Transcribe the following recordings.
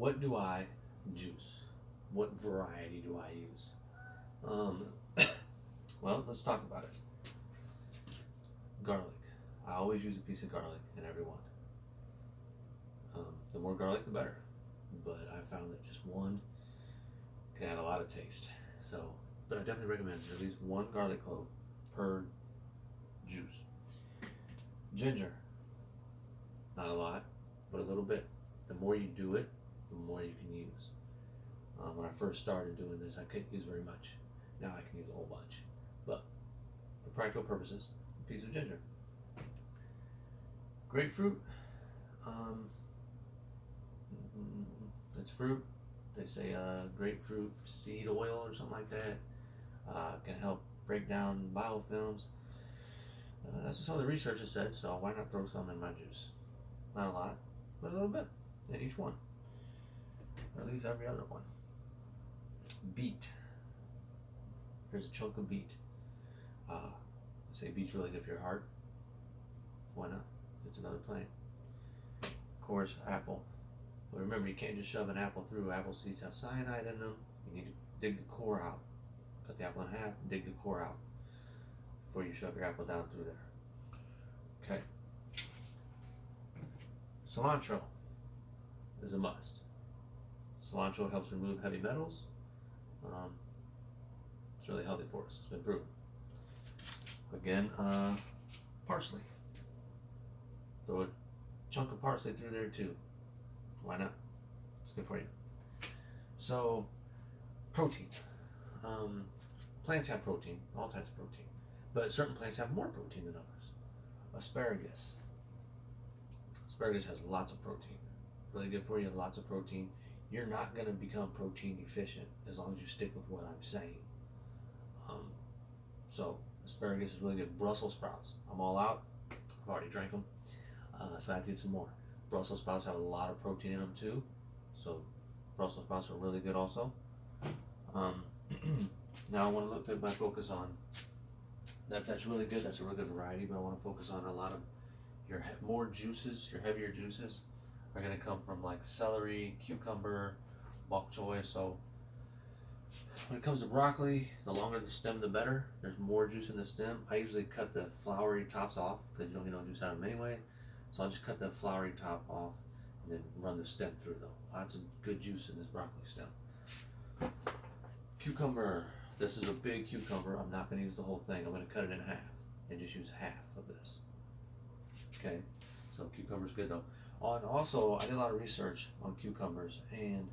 what do I juice? What variety do I use? Um, well, let's talk about it. Garlic. I always use a piece of garlic in every one. The more garlic, the better. But I found that just one can add a lot of taste. So, but I definitely recommend at least one garlic clove per juice. Ginger. Not a lot, but a little bit. The more you do it, the more you can use. When I first started doing this, I couldn't use very much. Now I can use a whole bunch. But for practical purposes, a piece of ginger. Grapefruit. It's fruit. They say grapefruit seed oil or something like that can help break down biofilms. That's what some of the research has said, so why not throw some in my juice? Not a lot, but a little bit in each one. Or at least every other one. Beet. Here's a chunk of beet. Say beet's really good for your heart. Why not? It's another plant. Of course, apple. But remember, you can't just shove an apple through. Apple seeds have cyanide in them. You need to dig the core out. Cut the apple in half, dig the core out before you shove your apple down through there. Okay. Cilantro is a must. Cilantro helps remove heavy metals. It's really healthy for us. It's been proven. Again, parsley. Throw a chunk of parsley through there too. Why not? It's good for you. So, protein. Plants have protein, all types of protein, but certain plants have more protein than others. Asparagus. Asparagus has lots of protein. Really good for you, lots of protein. You're not going to become protein deficient as long as you stick with what I'm saying. So, asparagus is really good. Brussels sprouts. I'm all out. I've already drank them, so I have to get some more. Brussels sprouts have a lot of protein in them too, so Brussels sprouts are really good also. Now I want to look at my focus on that's really good. That's a really good variety, but I want to focus on a lot of your more juices. Your heavier juices are going to come from like celery, cucumber, bok choy. So when it comes to broccoli, the longer the stem, the better. There's more juice in the stem. I usually cut the flowery tops off because you don't get no juice out of them anyway. So I'll just cut the flowery top off and then run the stem through though. Lots of good juice in this broccoli stem. Cucumber. This is a big cucumber. I'm not going to use the whole thing. I'm going to cut it in half and just use half of this. Okay, so cucumber's good though. And also, I did a lot of research on cucumbers, and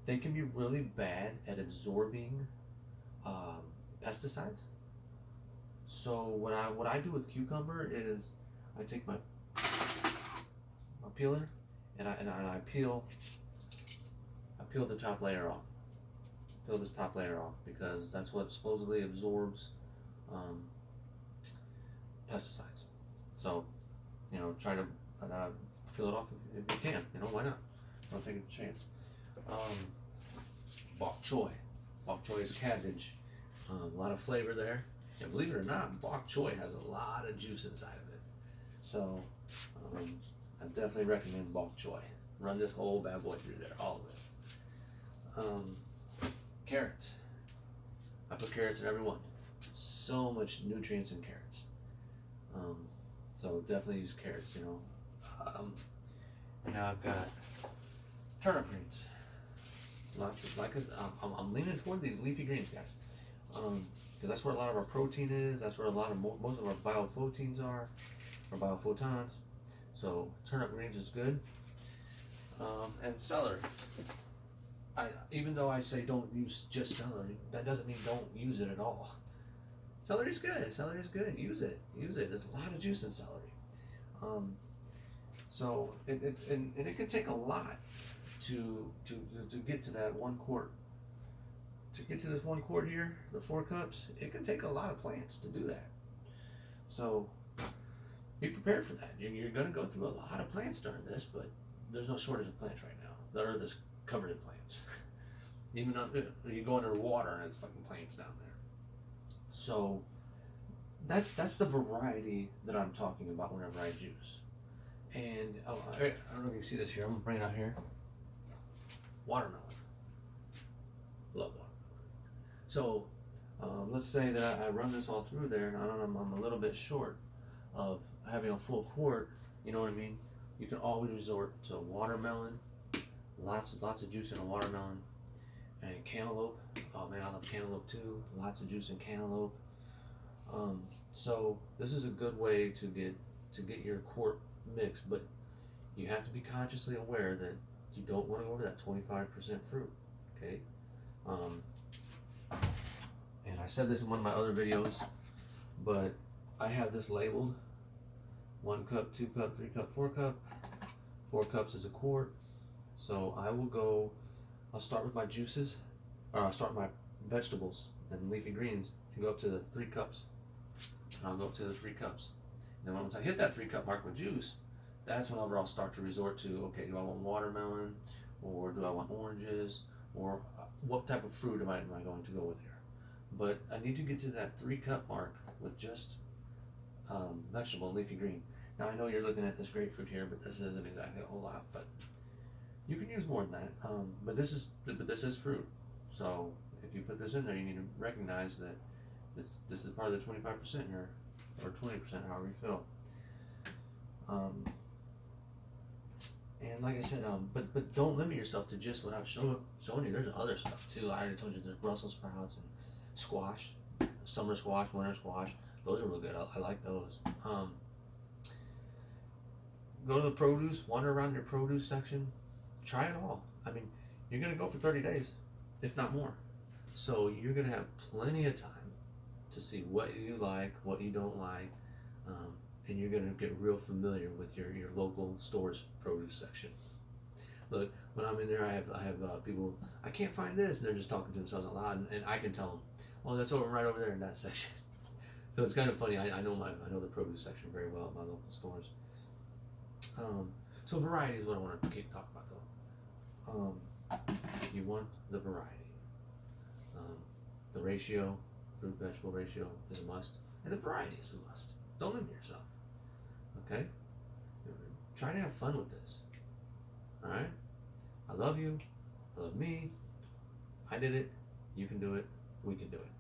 they can be really bad at absorbing pesticides. So what I do with cucumber is I take my peeler and I peel the top layer off. Peel this top layer off because that's what supposedly absorbs pesticides. So, try to peel it off if you can. Why not? Don't take a chance. Bok choy. Bok choy is cabbage. A lot of flavor there. And believe it or not, bok choy has a lot of juice inside of it. So, I definitely recommend bok choy. Run this whole bad boy through there, all of it. Carrots. I put carrots in every one. So much nutrients in carrots. So definitely use carrots, and now I've got turnip greens. Lots of, I'm leaning toward these leafy greens, guys. Because that's where a lot of our protein is. That's where a lot of most of our biophotons are, or biophotons. So turnip greens is good. And celery. Even though I say don't use just celery, that doesn't mean don't use it at all. Celery's good. Celery's good. Use it. Use it. There's a lot of juice in celery. So it can take a lot to get to that 1 quart. To get to this 1 quart here, the 4 cups, it can take a lot of plants to do that. So be prepared for that. You're going to go through a lot of plants during this, but there's no shortage of plants right now. The earth is covered in plants. Even up, you go under water and there's fucking plants down there. So that's the variety that I'm talking about whenever I juice. And I don't know if you can see this here. I'm gonna bring it out here. Watermelon. Love watermelon. So let's say that I run this all through there, and I'm a little bit short of having a full quart. You know what I mean? You can always resort to watermelon. Lots of juice in a watermelon, and cantaloupe. Oh man, I love cantaloupe too. Lots of juice in cantaloupe. So this is a good way to get your quart mix, but you have to be consciously aware that you don't want to go over that 25% fruit. Okay. And I said this in one of my other videos, but I have this labeled 1 cup, 2 cup, 3 cup, 4 cup. 4 cups is a quart. So I'll start with my juices, or I'll start with my vegetables and leafy greens and go up to the 3 cups. And I'll go up to the 3 cups. And then once I hit that 3 cup mark with juice, that's whenever I'll start to resort to, okay, do I want watermelon, or do I want oranges, or what type of fruit am I going to go with here? But I need to get to that 3 cup mark with just vegetable and leafy green. Now I know you're looking at this grapefruit here, but this isn't exactly a whole lot. But you can use more than that. But this is fruit. So if you put this in there, you need to recognize that this is part of the 25% here, or 20%, however you feel. And like I said, but don't limit yourself to just what I've shown you. There's other stuff too. I already told you there's Brussels sprouts and squash, summer squash, winter squash. Those are real good. I like those. Go to the produce, wander around your produce section, try it all. I mean, you're gonna go for 30 days, if not more. So you're gonna have plenty of time to see what you like, what you don't like, and you're gonna get real familiar with your local store's produce section. Look, when I'm in there, I have people, I can't find this, and they're just talking to themselves out loud, and I can tell them, oh, that's right over there in that section. So it's kind of funny. I know the produce section very well at my local stores. So variety is what I want to talk about though. You want the variety. The ratio, fruit vegetable ratio is a must, and the variety is a must. Don't limit yourself. Okay? Try to have fun with this. Alright? I love you. I love me. I did it. You can do it. We can do it.